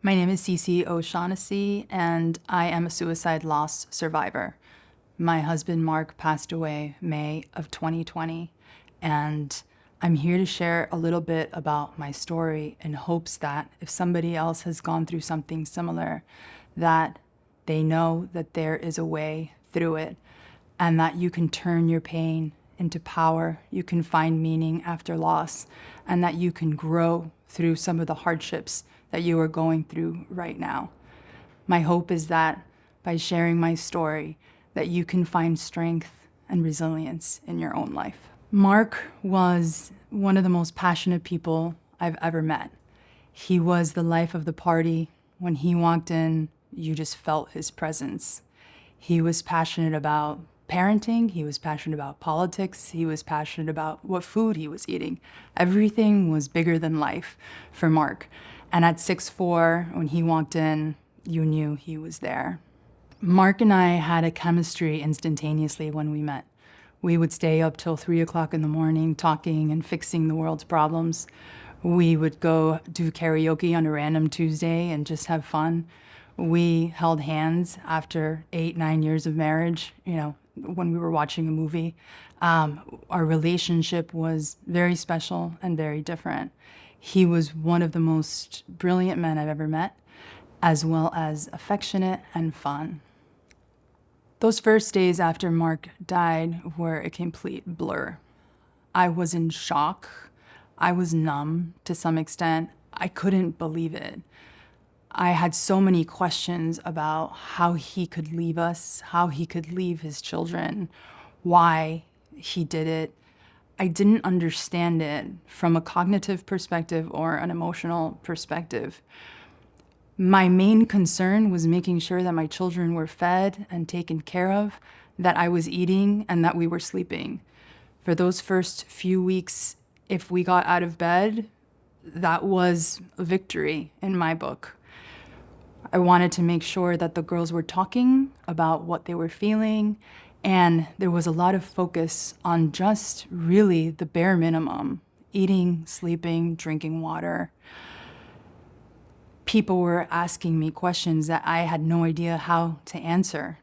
My name is Sissi O'Shaughnessy, and I am a suicide loss survivor. My husband, Mark, passed away May of 2020, and I'm here to share a little bit about my story in hopes that if somebody else has gone through something similar, that they know that there is a way through it and that you can turn your pain into power, you can find meaning after loss, and that you can grow through some of the hardships that you are going through right now. My hope is that by sharing my story, that you can find strength and resilience in your own life. Mark was one of the most passionate people I've ever met. He was the life of the party. When he walked in, you just felt his presence. He was passionate about parenting, he was passionate about politics, he was passionate about what food he was eating. Everything was bigger than life for Mark. And at 6'4", when he walked in, you knew he was there. Mark and I had a chemistry instantaneously when we met. We would stay up till 3 o'clock in the morning talking and fixing the world's problems. We would go do karaoke on a random Tuesday and just have fun. We held hands after 8-9 years of marriage, when we were watching a movie. Our relationship was very special and very different. He was one of the most brilliant men I've ever met, as well as affectionate and fun. Those first days after Mark died were a complete blur. I was in shock. I was numb to some extent. I couldn't believe it. I had so many questions about how he could leave us, how he could leave his children, why he did it. I didn't understand it from a cognitive perspective or an emotional perspective. My main concern was making sure that my children were fed and taken care of, that I was eating, and that we were sleeping. For those first few weeks, if we got out of bed, that was a victory in my book. I wanted to make sure that the girls were talking about what they were feeling, and there was a lot of focus on just really the bare minimum: eating, sleeping, drinking water. People were asking me questions that I had no idea how to answer.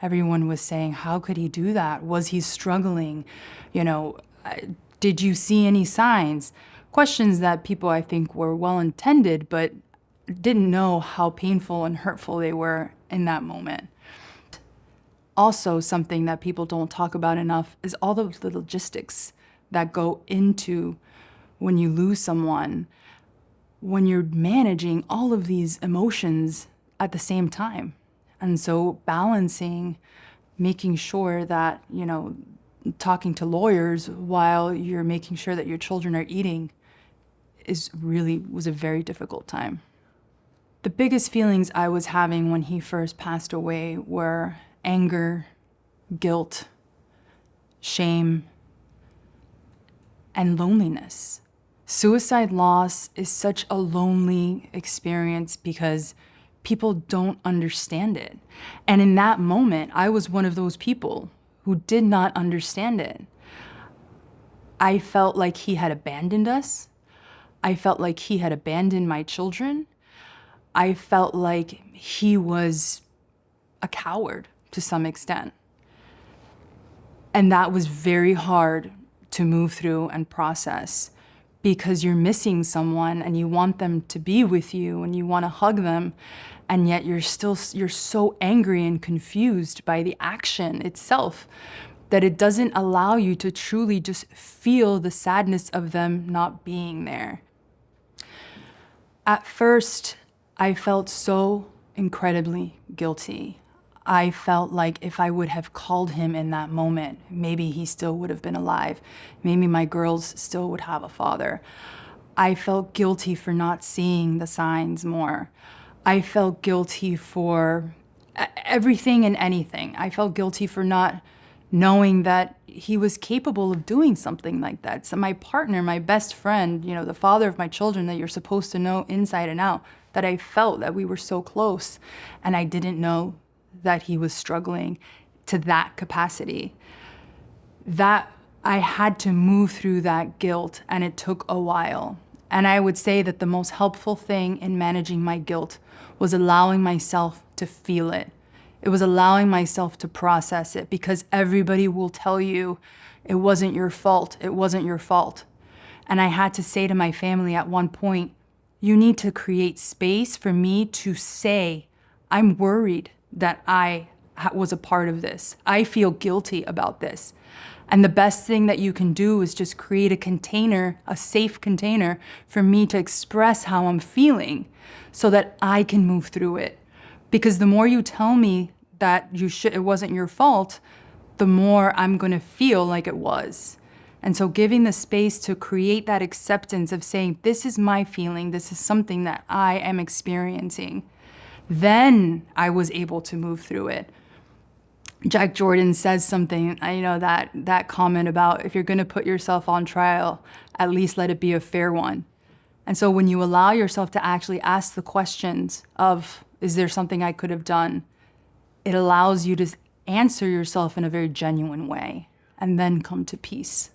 Everyone was saying, how could he do that? Was he struggling? Did you see any signs? Questions that people, I think, were well-intended, but didn't know how painful and hurtful they were in that moment. Also, something that people don't talk about enough is all of the logistics that go into when you lose someone, when you're managing all of these emotions at the same time. And so balancing, making sure that, talking to lawyers while you're making sure that your children are eating was a very difficult time. The biggest feelings I was having when he first passed away were anger, guilt, shame, and loneliness. Suicide loss is such a lonely experience because people don't understand it. And in that moment, I was one of those people who did not understand it. I felt like he had abandoned us. I felt like he had abandoned my children. I felt like he was a coward to some extent. And that was very hard to move through and process, because you're missing someone and you want them to be with you and you want to hug them, and yet you're so angry and confused by the action itself that it doesn't allow you to truly just feel the sadness of them not being there. At first, I felt so incredibly guilty. I felt like if I would have called him in that moment, maybe he still would have been alive. Maybe my girls still would have a father. I felt guilty for not seeing the signs more. I felt guilty for everything and anything. I felt guilty for not knowing that he was capable of doing something like that. So my partner, my best friend, the father of my children that you're supposed to know inside and out, that I felt that we were so close, and I didn't know that he was struggling to that capacity. That I had to move through that guilt, and it took a while. And I would say that the most helpful thing in managing my guilt was allowing myself to feel it. It was allowing myself to process it, because everybody will tell you it wasn't your fault. It wasn't your fault. And I had to say to my family at one point, you need to create space for me to say, I'm worried that I was a part of this. I feel guilty about this. And the best thing that you can do is just create a container, a safe container for me to express how I'm feeling so that I can move through it. Because the more you tell me that it wasn't your fault, the more I'm gonna feel like it was. And so giving the space to create that acceptance of saying, this is my feeling, this is something that I am experiencing, then I was able to move through it. Jack Jordan says something, that comment about, if you're gonna put yourself on trial, at least let it be a fair one. And so when you allow yourself to actually ask the questions of, is there something I could have done? It allows you to answer yourself in a very genuine way and then come to peace.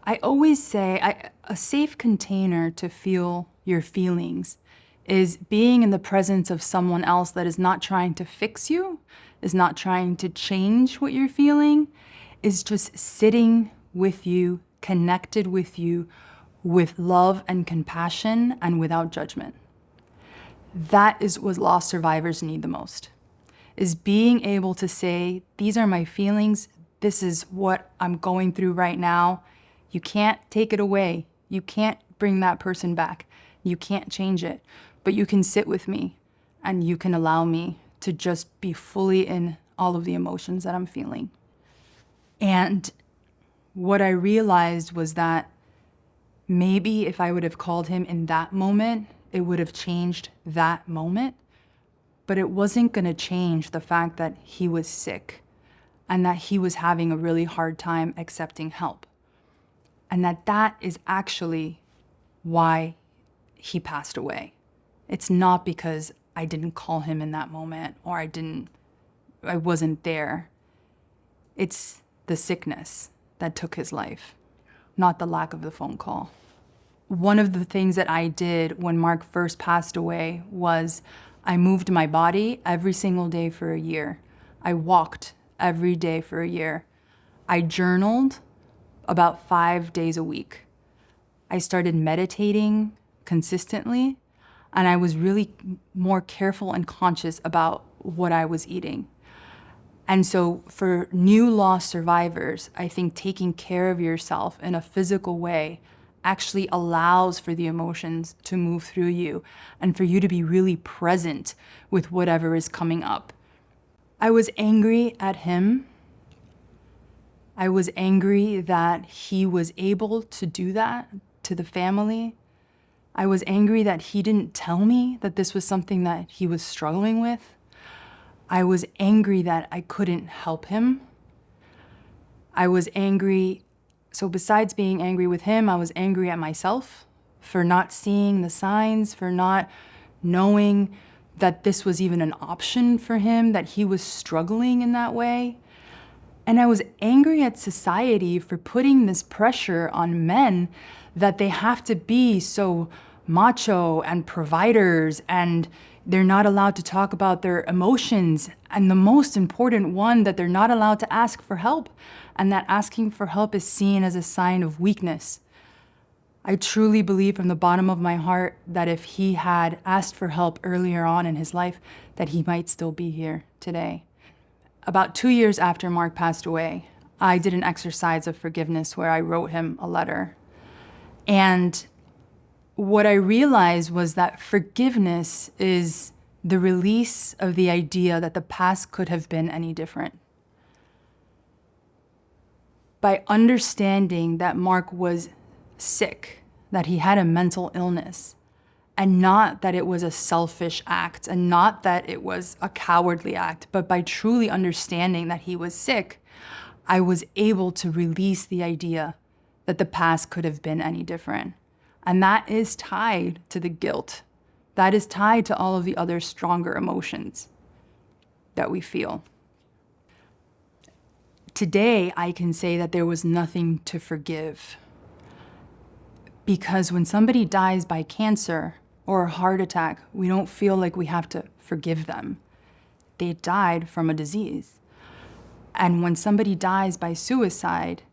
I always say a safe container to feel your feelings is being in the presence of someone else that is not trying to fix you, is not trying to change what you're feeling, is just sitting with you, connected with you, with love and compassion and without judgment. That is what lost survivors need the most, is being able to say, these are my feelings, this is what I'm going through right now. You can't take it away. You can't bring that person back. You can't change it, but you can sit with me and you can allow me to just be fully in all of the emotions that I'm feeling. And what I realized was that maybe if I would have called him in that moment, it would have changed that moment, but it wasn't gonna change the fact that he was sick and that he was having a really hard time accepting help. And that is actually why he passed away. It's not because I didn't call him in that moment or I wasn't there. It's the sickness that took his life, not the lack of the phone call. One of the things that I did when Mark first passed away was I moved my body every single day for a year. I walked every day for a year. I journaled about 5 days a week. I started meditating consistently, and I was really more careful and conscious about what I was eating. And so for new loss survivors, I think taking care of yourself in a physical way actually allows for the emotions to move through you and for you to be really present with whatever is coming up. I was angry at him. I was angry that he was able to do that to the family. I was angry that he didn't tell me that this was something that he was struggling with. I was angry that I couldn't help him. I was angry, so besides being angry with him, I was angry at myself for not seeing the signs, for not knowing that this was even an option for him, that he was struggling in that way. And I was angry at society for putting this pressure on men that they have to be so macho and providers, and they're not allowed to talk about their emotions. And the most important one, that they're not allowed to ask for help, and that asking for help is seen as a sign of weakness. I truly believe from the bottom of my heart that if he had asked for help earlier on in his life, that he might still be here today. About 2 years after Mark passed away, I did an exercise of forgiveness where I wrote him a letter. And what I realized was that forgiveness is the release of the idea that the past could have been any different. By understanding that Mark was sick, that he had a mental illness, and not that it was a selfish act, and not that it was a cowardly act, but by truly understanding that he was sick, I was able to release the idea that the past could have been any different. And that is tied to the guilt. That is tied to all of the other stronger emotions that we feel. Today, I can say that there was nothing to forgive, Because when somebody dies by cancer or a heart attack, we don't feel like we have to forgive them. They died from a disease. And when somebody dies by suicide,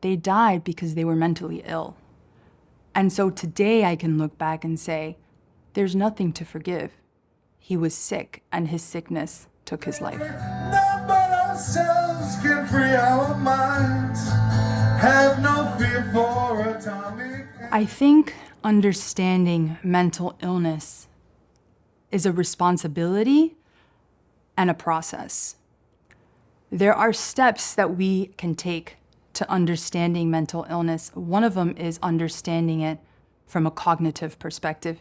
they died because they were mentally ill. And so today I can look back and say, there's nothing to forgive. He was sick, and his sickness took his life. None but ourselves can free our minds. Have no fear for atomic. I think understanding mental illness is a responsibility and a process. There are steps that we can take to understanding mental illness. One of them is understanding it from a cognitive perspective,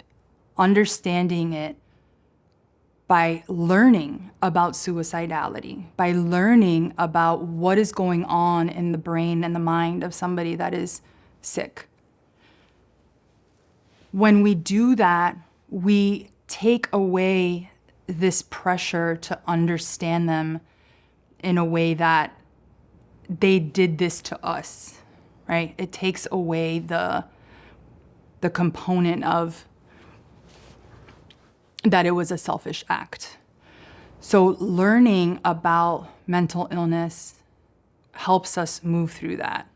understanding it by learning about suicidality, by learning about what is going on in the brain and the mind of somebody that is sick. When we do that, we take away this pressure to understand them in a way that they did this to us, right? It takes away the component of that it was a selfish act. So learning about mental illness helps us move through that.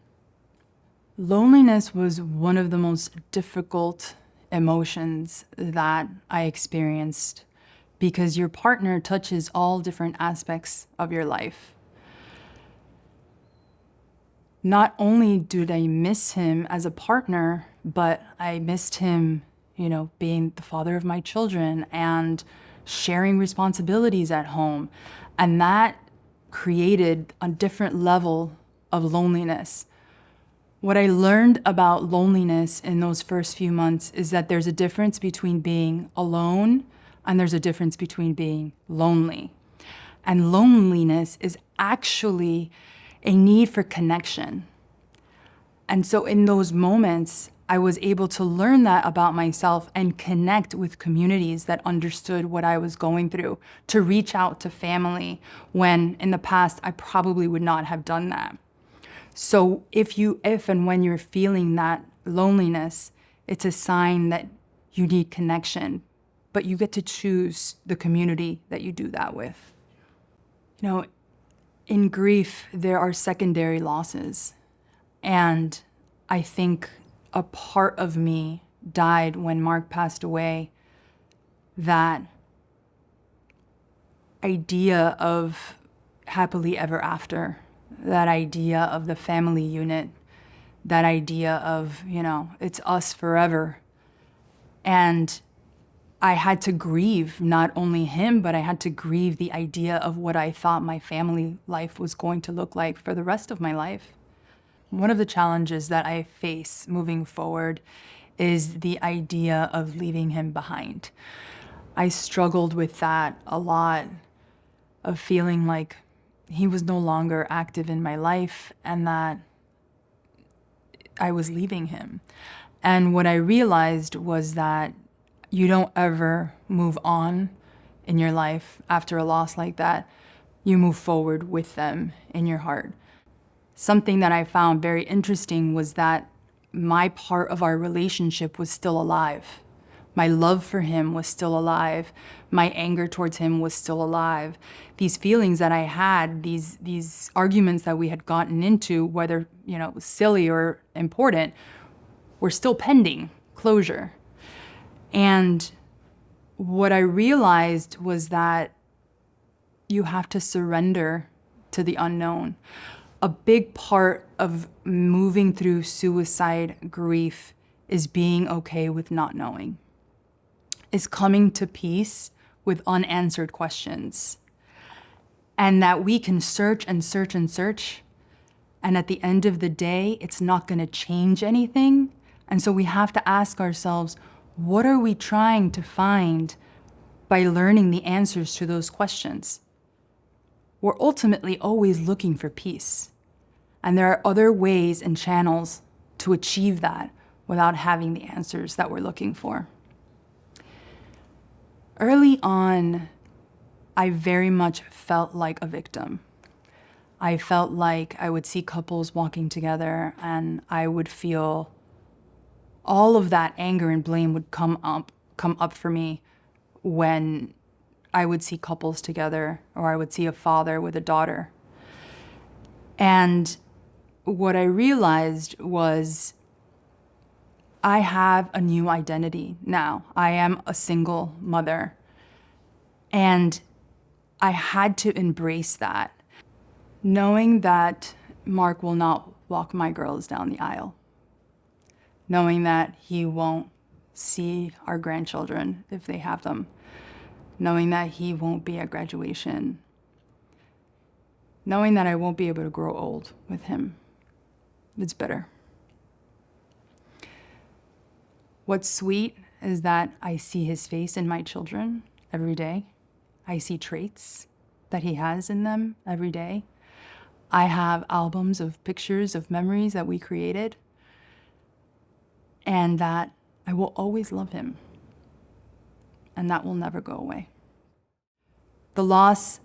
Loneliness was one of the most difficult emotions that I experienced because your partner touches all different aspects of your life. Not only did I miss him as a partner, but I missed him, being the father of my children and sharing responsibilities at home. And that created a different level of loneliness. What I learned about loneliness in those first few months is that there's a difference between being alone and there's a difference between being lonely. And loneliness is actually a need for connection. And so in those moments, I was able to learn that about myself and connect with communities that understood what I was going through, to reach out to family when in the past I probably would not have done that. So if and when you're feeling that loneliness, it's a sign that you need connection, but you get to choose the community that you do that with. In grief, there are secondary losses. And I think a part of me died when Mark passed away. That idea of happily ever after, that idea of the family unit, that idea of, it's us forever. And I had to grieve not only him, but I had to grieve the idea of what I thought my family life was going to look like for the rest of my life. One of the challenges that I face moving forward is the idea of leaving him behind. I struggled with that a lot, of feeling like he was no longer active in my life and that I was leaving him. And what I realized was that you don't ever move on in your life after a loss like that. You move forward with them in your heart. Something that I found very interesting was that my part of our relationship was still alive. My love for him was still alive. My anger towards him was still alive. These feelings that I had, these arguments that we had gotten into, whether silly or important, were still pending closure. And what I realized was that you have to surrender to the unknown. A big part of moving through suicide grief is being okay with not knowing, is coming to peace with unanswered questions. And that we can search and search and search. And at the end of the day, it's not going to change anything. And so we have to ask ourselves, what are we trying to find by learning the answers to those questions? We're ultimately always looking for peace. And there are other ways and channels to achieve that without having the answers that we're looking for. Early on, I very much felt like a victim. I felt like I would see couples walking together and I would feel all of that anger and blame would come up for me when I would see couples together, or I would see a father with a daughter. And what I realized was I have a new identity now. I am a single mother. And I had to embrace that, knowing that Mark will not walk my girls down the aisle, knowing that he won't see our grandchildren if they have them, knowing that he won't be at graduation, knowing that I won't be able to grow old with him. It's bitter. What's sweet is that I see his face in my children every day. I see traits that he has in them every day. I have albums of pictures of memories that we created, and that I will always love him, and that will never go away. The loss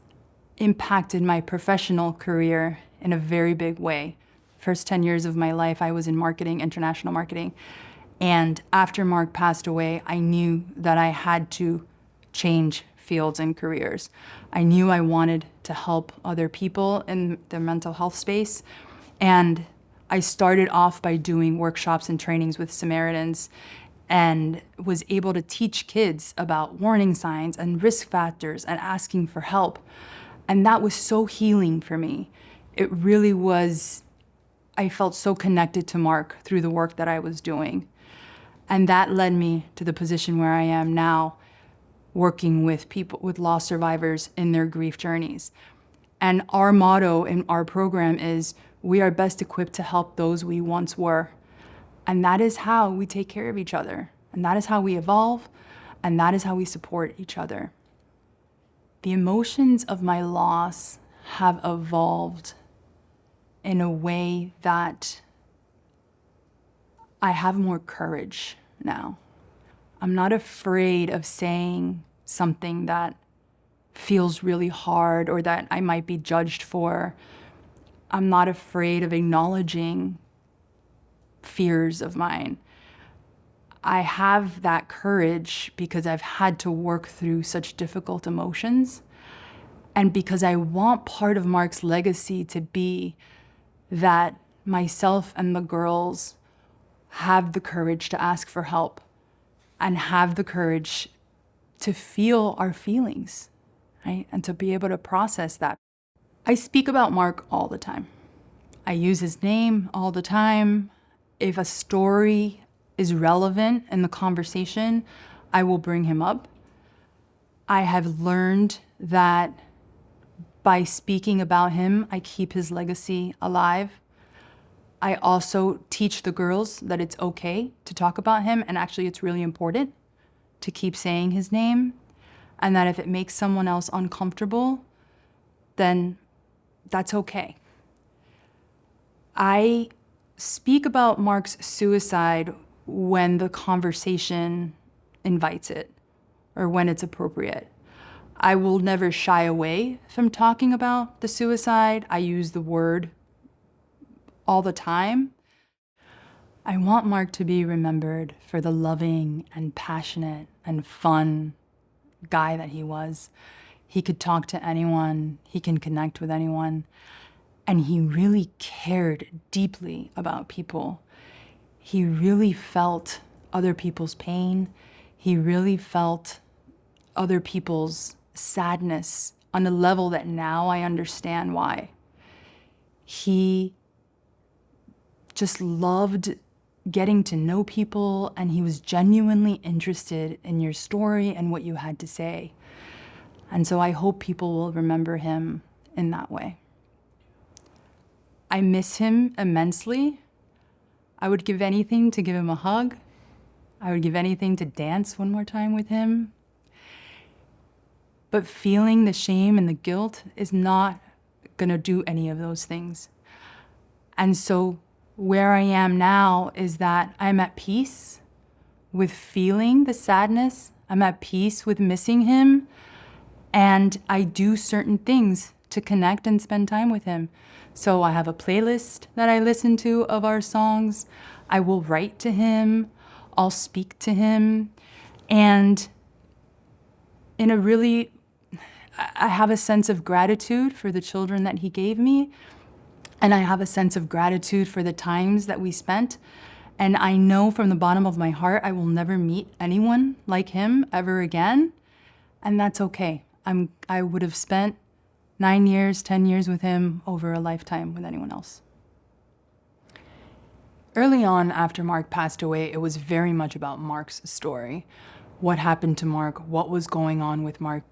impacted my professional career in a very big way. First 10 years of my life, I was in marketing, international marketing. And after Mark passed away, I knew that I had to change fields and careers. I knew I wanted to help other people in the mental health space. And I started off by doing workshops and trainings with Samaritans, and was able to teach kids about warning signs and risk factors and asking for help. And that was so healing for me. It really was. I felt so connected to Mark through the work that I was doing. And that led me to the position where I am now, working with people, with loss survivors in their grief journeys. And our motto in our program is, we are best equipped to help those we once were. And that is how we take care of each other. And that is how we evolve. And that is how we support each other. The emotions of my loss have evolved in a way that I have more courage now. I'm not afraid of saying something that feels really hard or that I might be judged for. I'm not afraid of acknowledging fears of mine. I have that courage because I've had to work through such difficult emotions, and because I want part of Mark's legacy to be that myself and the girls have the courage to ask for help and have the courage to feel our feelings, right? And to be able to process that. I speak about Mark all the time. I use his name all the time. If a story is relevant in the conversation, I will bring him up. I have learned that by speaking about him, I keep his legacy alive. I also teach the girls that it's okay to talk about him, and actually it's really important to keep saying his name, and that if it makes someone else uncomfortable, then that's okay. I speak about Mark's suicide when the conversation invites it, or when it's appropriate. I will never shy away from talking about the suicide. I use the word all the time. I want Mark to be remembered for the loving and passionate and fun guy that he was. He could talk to anyone, he can connect with anyone, and he really cared deeply about people. He really felt other people's pain. He really felt other people's sadness on a level that now I understand why. He just loved getting to know people, and he was genuinely interested in your story and what you had to say. And so I hope people will remember him in that way. I miss him immensely. I would give anything to give him a hug. I would give anything to dance one more time with him. But feeling the shame and the guilt is not gonna do any of those things. And so where I am now is that I'm at peace with feeling the sadness. I'm at peace with missing him. And I do certain things to connect and spend time with him. So I have a playlist that I listen to of our songs. I will write to him. I'll speak to him, and in a really, I have a sense of gratitude for the children that he gave me, and I have a sense of gratitude for the times that we spent. And I know from the bottom of my heart, I will never meet anyone like him ever again. And that's okay. I would have spent 9 years, 10 years with him over a lifetime with anyone else. Early on, after Mark passed away, it was very much about Mark's story. What happened to Mark? What was going on with Mark?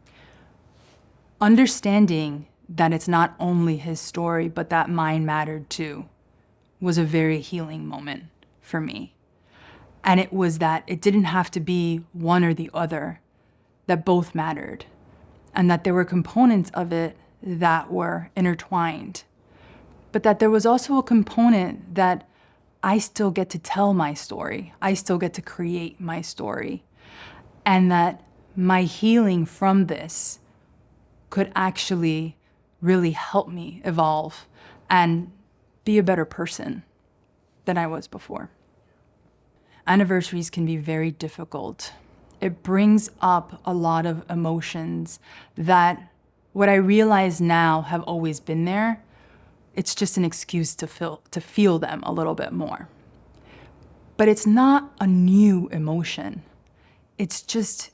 Understanding that it's not only his story, but that mine mattered too, was a very healing moment for me. And it was that it didn't have to be one or the other, that both mattered, and that there were components of it that were intertwined, but that there was also a component that I still get to tell my story. I still get to create my story, and that my healing from this could actually really help me evolve and be a better person than I was before. Anniversaries can be very difficult. It brings up a lot of emotions that what I realize now have always been there. It's just an excuse to feel them a little bit more. But it's not a new emotion. It's just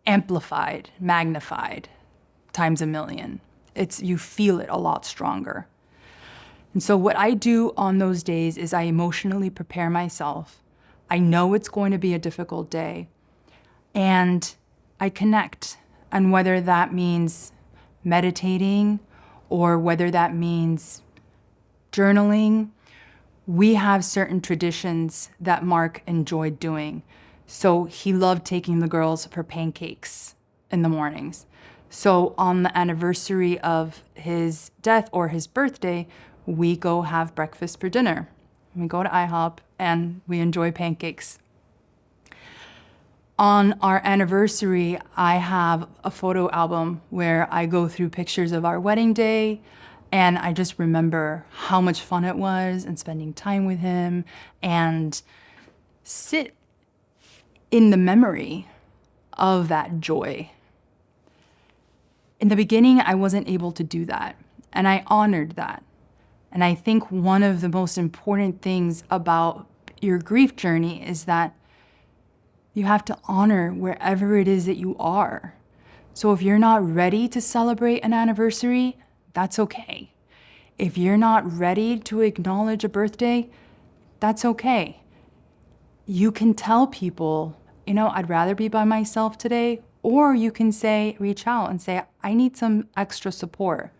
amplified, magnified, times a million. You feel it a lot stronger. And so what I do on those days is I emotionally prepare myself. I know it's going to be a difficult day, and I connect. And whether that means meditating or whether that means journaling, we have certain traditions that Mark enjoyed doing. So he loved taking the girls for pancakes in the mornings. So on the anniversary of his death or his birthday, we go have breakfast for dinner. We go to IHOP and we enjoy pancakes. On our anniversary, I have a photo album where I go through pictures of our wedding day, and I just remember how much fun it was and spending time with him and sit in the memory of that joy. In the beginning, I wasn't able to do that, and I honored that. And I think one of the most important things about your grief journey is that you have to honor wherever it is that you are. So if you're not ready to celebrate an anniversary, that's okay. If you're not ready to acknowledge a birthday, that's okay. You can tell people, I'd rather be by myself today, or you can reach out and say, I need some extra support.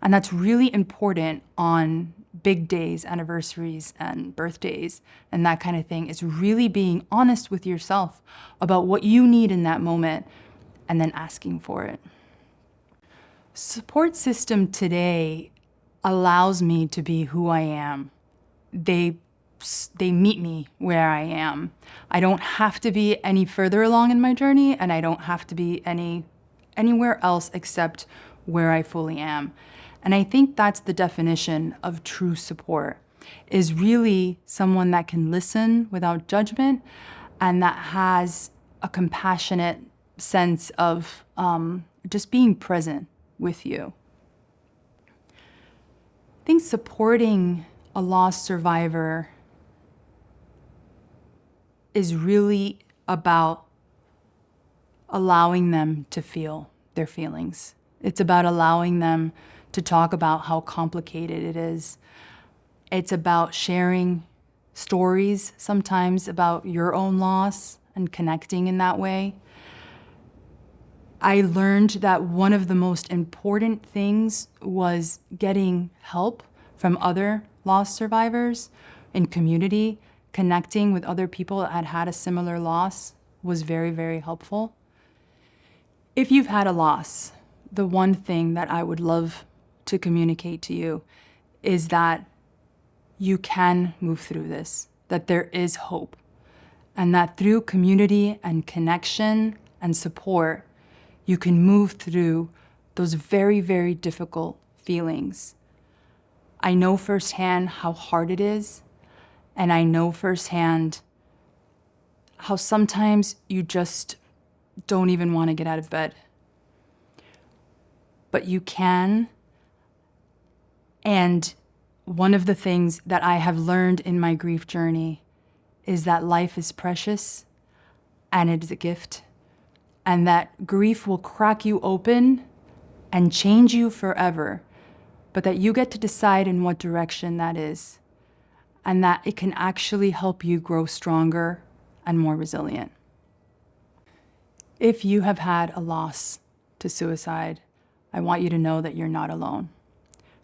And that's really important on big days, anniversaries and birthdays and that kind of thing, is really being honest with yourself about what you need in that moment and then asking for it. Support system today allows me to be who I am. They meet me where I am. I don't have to be any further along in my journey, and I don't have to be anywhere else except where I fully am. And I think that's the definition of true support, is really someone that can listen without judgment and that has a compassionate sense of just being present with you. I think supporting a lost survivor is really about allowing them to feel their feelings. It's about allowing them to talk about how complicated it is. It's about sharing stories sometimes about your own loss and connecting in that way. I learned that one of the most important things was getting help from other loss survivors in community. Connecting with other people that had had a similar loss was very, very helpful. If you've had a loss, the one thing that I would love to communicate to you is that you can move through this, that there is hope, and that through community and connection and support, you can move through those very, very difficult feelings. I know firsthand how hard it is, and I know firsthand how sometimes you just don't even want to get out of bed. But you can. And one of the things that I have learned in my grief journey is that life is precious and it is a gift, and that grief will crack you open and change you forever, but that you get to decide in what direction that is, and that it can actually help you grow stronger and more resilient. If you have had a loss to suicide, I want you to know that you're not alone.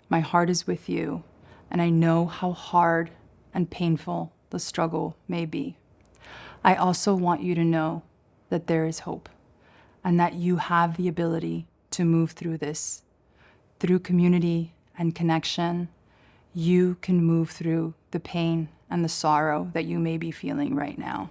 My heart is with you, and I know how hard and painful the struggle may be. I also want you to know that there is hope, and that you have the ability to move through this. Through community and connection, you can move through the pain and the sorrow that you may be feeling right now.